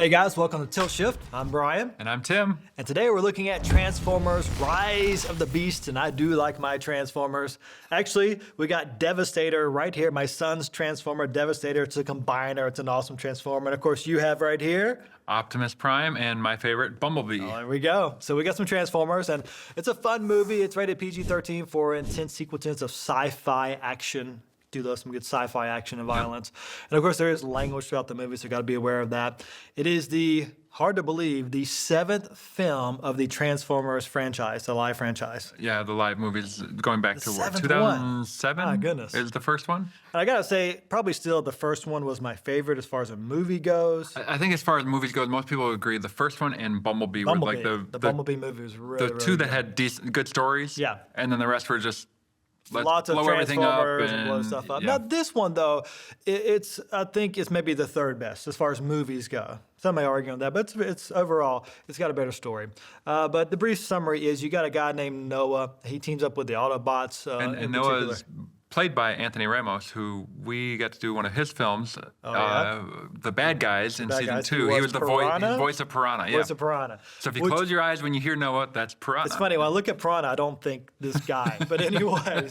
Hey guys, welcome to Tilt Shift. I'm Bryan. And I'm Tim. And today we're looking at Transformers Rise of the Beast, and I do like my Transformers. Actually, we got Devastator right here, my son's Transformer Devastator. It's a combiner, it's an awesome Transformer. And of course you have right here Optimus Prime and my favorite, Bumblebee. Oh, there we go. So we got some Transformers, and it's a fun movie. It's rated PG-13 for intense sequences of sci-fi action. Do love some good sci-fi action and violence. And of course, there is language throughout the movie, so you got to be aware of that. It is hard to believe, the 7th film of the Transformers franchise, the live franchise. Yeah, the live movies going back to what, 7th 2007? My goodness. Is the first one? And I got to say, probably still the first one was my favorite as far as a movie goes. I think as far as movies go, most people would agree the first one and Bumblebee were like the Bumblebee movie was really, the really two that good. had good stories. Yeah. And then the rest were just Lots of blow everything up Transformers and blow stuff up. Yeah. Now this one though, I think it's maybe the third best as far as movies go. Some may argue on that, but it's overall, it's got a better story. But the brief summary is you got a guy named Noah. He teams up with the Autobots. And Noah's played by Anthony Ramos, who we got to do one of his films, The Bad Guys in season 2. He was the voice of Piranha. Voice of Piranha. So if you close your eyes when you hear Noah, that's Piranha. It's funny, when I look at Piranha, I don't think this guy. But anyway,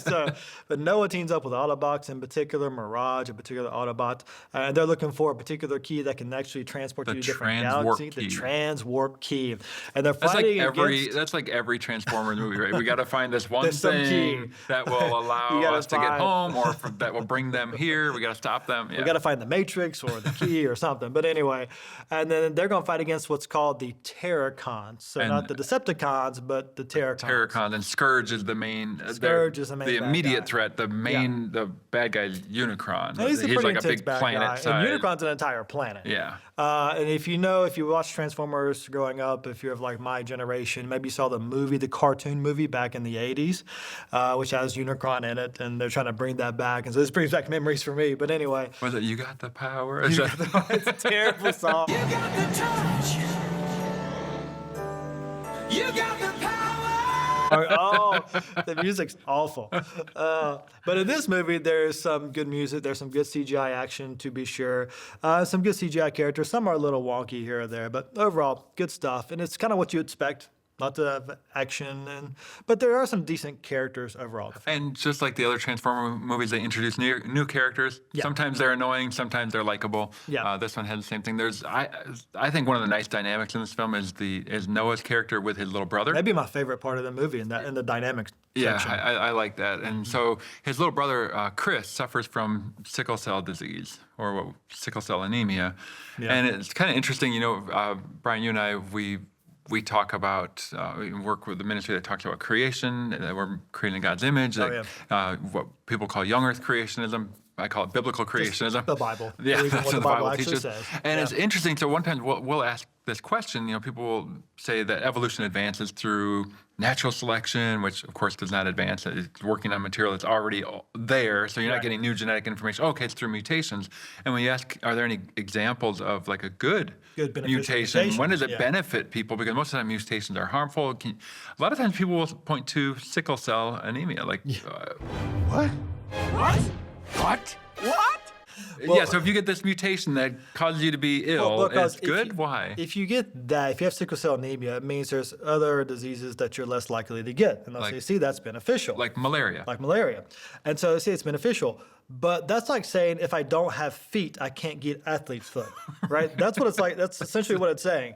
but Noah teams up with Autobots, in particular, Mirage, in particular Autobot, and they're looking for a particular key that can actually transport you to different galaxies. The transwarp key. And they're fighting against... That's like every Transformers movie, right? We got to find this one thing that will allow us to get home, or that will bring them here. We got to stop them. Yeah. We got to find the Matrix or the key or something. But anyway, and then they're going to fight against what's called the Terracons. So not the Decepticons, but the Terracons. Terracons, and Scourge is the main. Scourge is the main. The immediate threat. The main, the bad guy's Unicron. And he's like a big planet. And Unicron's an entire planet. Yeah. And if you watched Transformers growing up, if you're of like my generation, maybe you saw the cartoon movie back in the 80s, which has Unicron in it, and they're trying to bring that back. And so this brings back memories for me. But anyway. Was it You Got the Power? It's a terrible song. You got the touch. You got the power. Oh, the music's awful. But in this movie, there's some good music. There's some good CGI action, to be sure. Some good CGI characters. Some are a little wonky here or there, but overall, good stuff. And it's kind of what you expect. Lots of action, but there are some decent characters overall. And just like the other Transformer movies, they introduce new characters. Yeah. Sometimes they're annoying, sometimes they're likable. Yeah. This one has the same thing. I think one of the nice dynamics in this film is Noah's character with his little brother. That'd be my favorite part of the movie, in the dynamics section. Yeah, I like that. And so his little brother, Chris, suffers from sickle cell disease, or sickle cell anemia. Yeah. And it's kind of interesting, Bryan, you and I, we talk about, we work with the ministry that talks about creation, that we're creating God's image, what people call young earth creationism. I call it biblical creationism. Just the Bible. Yeah, that's what the Bible teaches. Says. And it's interesting. So one time we'll ask this question. People will say that evolution advances through natural selection, which of course does not advance. It's working on material that's already there, so you're not getting new genetic information. Okay, it's through mutations. And when you ask, are there any examples of like a good mutation? When does it benefit people? Because most of the time mutations are harmful. A lot of times people will point to sickle cell anemia. Like, What? Well, so if you get this mutation that causes you to be ill, it's good? Why? If you get that, if you have sickle cell anemia, it means there's other diseases that you're less likely to get. And they'll say, that's beneficial. Like malaria. Like malaria. And so they say it's beneficial. But that's like saying if I don't have feet, I can't get athlete's foot, right? That's what it's like. That's essentially what it's saying.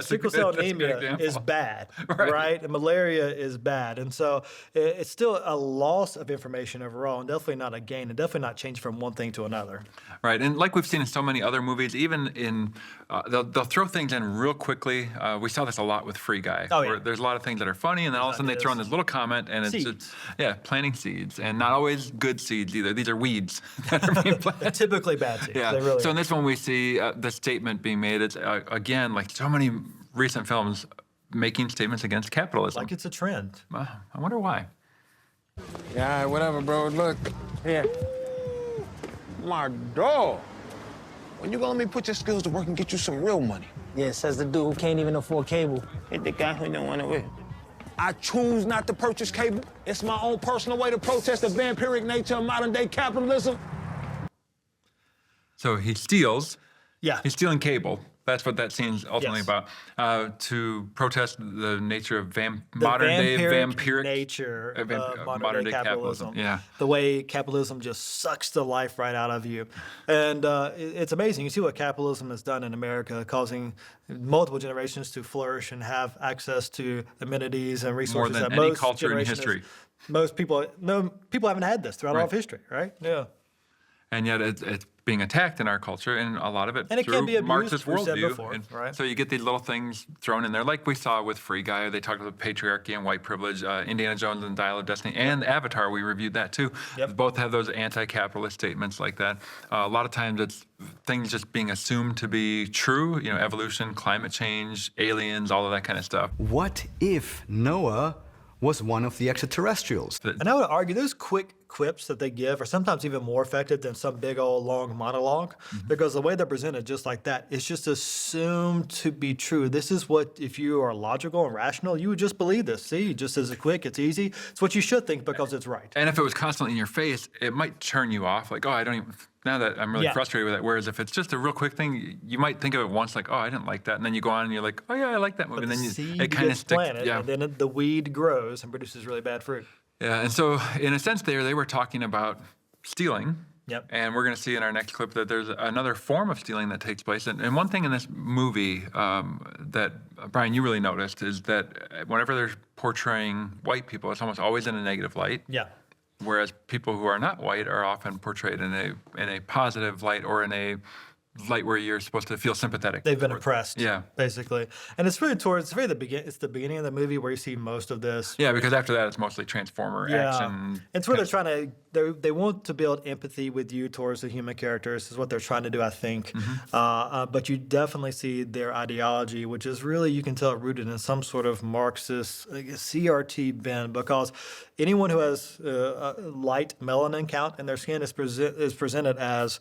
Sickle cell anemia is bad, right? And malaria is bad. And so it's still a loss of information overall, and definitely not a gain, and definitely not change from one thing to another. Right, and like we've seen in so many other movies, even in, they'll throw things in real quickly. We saw this a lot with Free Guy, where there's a lot of things that are funny, and then all of a sudden they throw in this little comment, and it's just, planting seeds, and not always good seeds either. These are weeds that are being planted. They're typically bad seeds. Yeah. They really so are. in this one we see the statement being made. It's again, like so many recent films, making statements against capitalism. Like it's a trend. I wonder why. Yeah, whatever, bro. Look, here. My dog. When you gonna let me put your skills to work and get you some real money? Yeah, says the dude who can't even afford cable. Hit the guy who don't want to win. I choose not to purchase cable. It's my own personal way to protest the vampiric nature of modern-day capitalism. So he steals. Yeah. He's stealing cable. That's what that scene's ultimately Yes. about. To protest the nature of The modern-day vampiric nature of modern modern-day day capitalism. Yeah. The way capitalism just sucks the life right out of you. And it's amazing. You see what capitalism has done in America, causing multiple generations to flourish and have access to amenities and resources than that any most culture in generations- history. Most people, no, people haven't had this throughout all Right. of history, right? Yeah. And yet it's being attacked in our culture, and a lot of it And it through can be abused, Marxist we've said worldview. before, And right? so you get these little things thrown in there, like we saw with Free Guy. They talked about patriarchy and white privilege. Indiana Jones and Dial of Destiny, and Avatar, we reviewed that too. Yep. Both have those anti-capitalist statements like that. A lot of times it's things just being assumed to be true, evolution, climate change, aliens, all of that kind of stuff. What if Noah was one of the extraterrestrials? And I would argue those quick quips that they give are sometimes even more effective than some big old long monologue, because the way they're presented just like that, it's just assumed to be true. This is what, if you are logical and rational, you would just believe this. See, just as a quick, it's easy. It's what you should think because it's right. And if it was constantly in your face, it might turn you off. Like, oh, I don't even, now that I'm really Yeah. frustrated with it. Whereas if it's just a real quick thing, you might think of it once like, oh, I didn't like that. And then you go on and you're like, oh, yeah, I like that movie. But And the then seed it kind of gets sticks. planted, Yeah. and then the weed grows and produces really bad fruit. Yeah. And so, in a sense, they were talking about stealing. Yep. And we're going to see in our next clip that there's another form of stealing that takes place. And one thing in this movie that, Bryan, you really noticed is that whenever they're portraying white people, it's almost always in a negative light. Yeah. Whereas people who are not white are often portrayed in a positive light, or in a light where you're supposed to feel sympathetic. They've been toward- oppressed, Yeah. basically. And it's really it's the beginning of the movie where you see most of this. Yeah, because after that it's mostly Transformer action. It's where they're trying to, they want to build empathy with you towards the human characters, is what they're trying to do, I think. But you definitely see their ideology, which is really, you can tell, rooted in some sort of Marxist, CRT bent, because anyone who has a light melanin count in their skin is presented as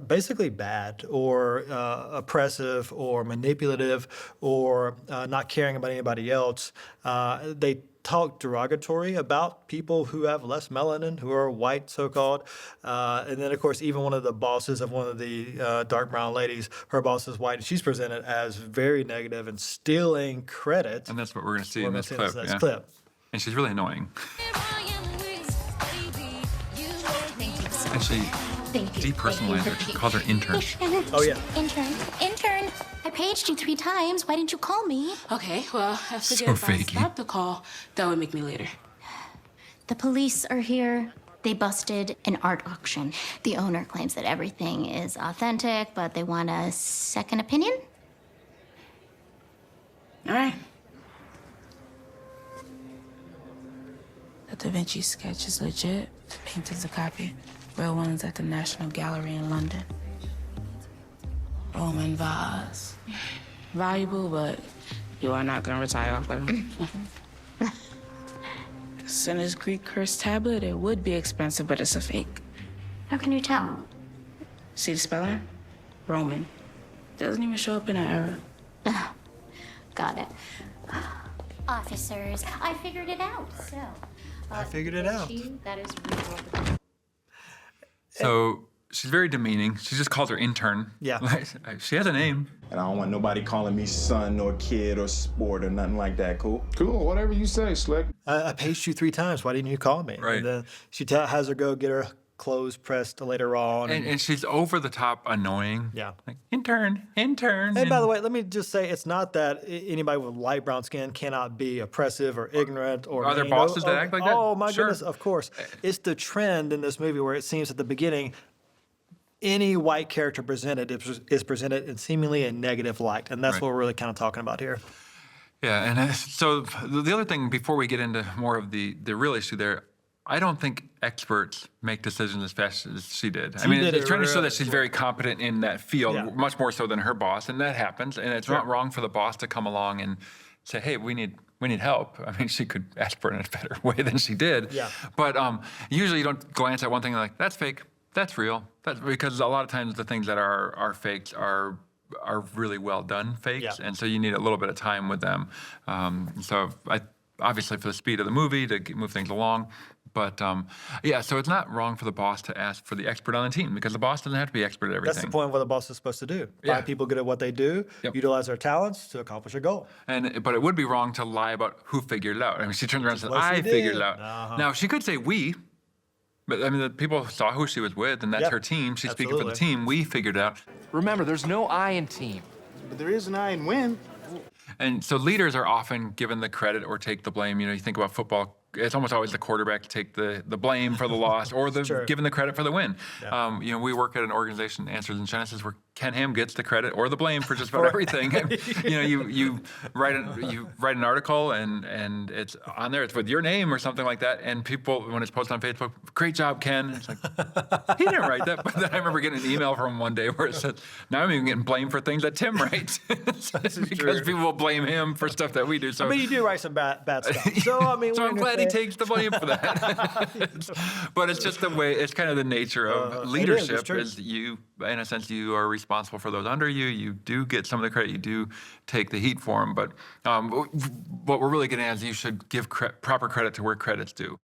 basically bad, or oppressive, or manipulative, or not caring about anybody else. They talk derogatory about people who have less melanin, who are white, so-called. And then, of course, even one of the bosses of one of the dark brown ladies, her boss is white, and she's presented as very negative and stealing credit. And that's what we're going to see in We're this gonna clip. see this clip. And she's really annoying. And she Thank you. depersonalized her. She calls her intern. Oh, yeah. Intern. I paged you 3 times. Why didn't you call me? Okay, well, I So figured if I fakey. stopped the call, that would make me later. The police are here. They busted an art auction. The owner claims that everything is authentic, but they want a second opinion. All right. The Da Vinci sketch is legit. The painting's a copy. Real one's at the National Gallery in London. Roman vase. Valuable, but you are not gonna retire off of them. Sinner's Greek curse tablet, it would be expensive, but it's a fake. How can you tell? See the spelling? Roman. Doesn't even show up in our era. Got it. Officers, I figured it out. So, I figured it out. That is real. So she's very demeaning. She just calls her intern. Yeah. She has a name. And I don't want nobody calling me son or kid or sport or nothing like that, cool? Cool, whatever you say, Slick. I paged you 3 times. Why didn't you call me? Right. And then she has her go get her clothes pressed later on. And she's over the top annoying. Yeah. Like, intern. And by the way, let me just say, it's not that anybody with light brown skin cannot be oppressive or ignorant or Are there mean. bosses that act like that? Oh my Sure. goodness, of course. It's the trend in this movie where it seems at the beginning, any white character presented is presented in seemingly a negative light, and that's Right. what we're really kind of talking about here. Yeah, and so the other thing, before we get into more of the real issue there, I don't think experts make decisions as fast as she did. I mean, did it's it trying to show really that she's very competent in that field, Yeah. much more so than her boss, and that happens. And it's not wrong for the boss to come along and say, "Hey, we need help." I mean, she could ask for it in a better way than she did. Yeah. But usually you don't glance at one thing and like, "That's fake. That's real." That's because a lot of times the things that are fakes are really well done fakes, Yeah. and so you need a little bit of time with them. So obviously for the speed of the movie to move things along, But yeah, so it's not wrong for the boss to ask for the expert on the team because the boss doesn't have to be expert at everything. That's the point of what the boss is supposed to do. Yeah. Find people good at what they do, utilize their talents to accomplish a goal. But it would be wrong to lie about who figured it out. I mean, she turned around and said, what she I figured did. it out. Now, she could say we, but I mean, the people saw who she was with, and that's her team. She's speaking for the team. We figured it out. Remember, there's no I in team. But there is an I in win. And so leaders are often given the credit or take the blame. You know, you think about football, it's almost always the quarterback to take the blame for the loss or given the credit for the win. Yeah. You know, we work at an organization, Answers in Genesis, where Ken Ham gets the credit or the blame for just about everything. And, you know, you write an article and it's on there, it's with your name or something like that. And people, when it's posted on Facebook, great job, Ken. It's like, he didn't write that. But then I remember getting an email from him one day where it said, now I'm even getting blamed for things that Tim writes. Because people will blame him for stuff that we do. So I mean, you do write some bad stuff. So, I mean, so I'm glad he takes the blame for that. But it's just the way, it's kind of the nature of leadership is you, in a sense, you are responsible for those under you. You do get some of the credit. You do take the heat for them. But what we're really getting at is you should give proper credit to where credit's due.